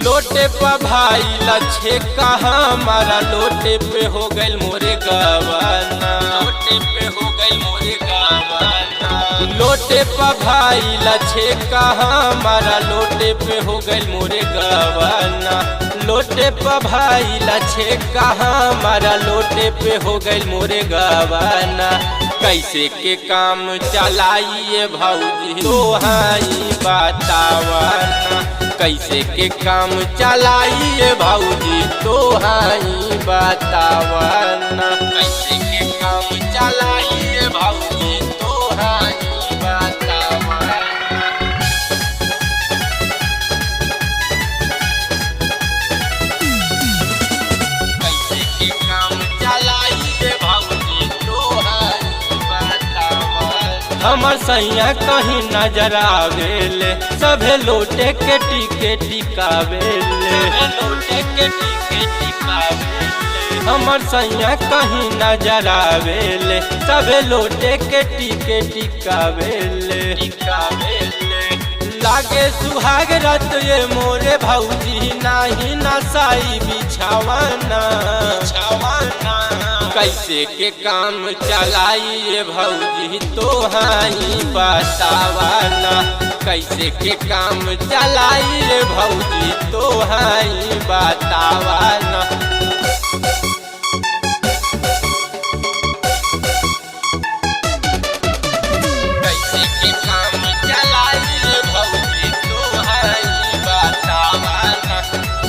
लोटे पर भाई लच्छे कहाँ हमारा लोटे पे हो गइल मोरे गवाना, लोटे पे हो गइल मोरे गवाना। लोटे पर भाई लच्छे कहाँ हमारा लोटे पे हो गइल मोरे गवाना। लोटे पर भाई लच्छे कहाँ हमारा लोटे पे हो गइल मोरे गवाना। कैसे के काम चलाइए भौजी तोहाई बतावाना, कैसे के काम चलाइए भौजी तोहाई बतावाना। कैसे के काम चलाइए भौजी तोहाई बतावाना। कैसे के काम चलाइए भौजी तोहाई बतावाना। हमर सैया कहीं नजर आवेले सभे लोटे के टीके टिकावेले, लोटे के टीके टिकावेले। हमर सैया कहीं नजर आवेले सभे लोटे के टीके टिकावेले, टिकावेले। लागे सुहाग रात ये मोरे भौजी नाही नसाई बिछावाना, बिछावाना। कैसे के काम चलाइए भौजी तोहाई बतावाना, कैसे के काम चलाइए भौजी तोहाई बतावाना। कैसे के काम चलाइए भौजी तोहाई बतावाना,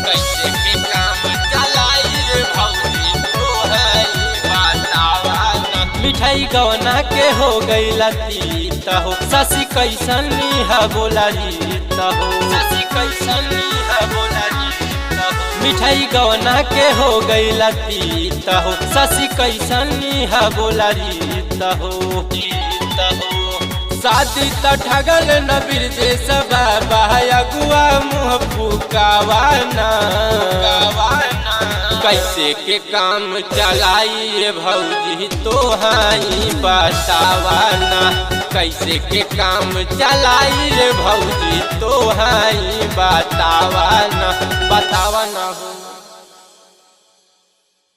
कैसे के काम चलाइए भौजी तोहाई बतावाना। मिठाई गवना के हो गई लतीत हो ससी कैसन नीहा बोला जीत हो, ससी कैसन नीहा बोला जीत हो। मिठाई गवना के हो गई लतीत हो ससी कैसन नीहा बोला जीत हो, जीत हो। शादी त ठगल न बिरजे सब अगुआ मुँह फुकावाना, कैसे के काम चलाइए भौजी तोहाई बतावाना, कैसे के काम चलाइए भौजी तोहाई बतावाना, बतावाना हो।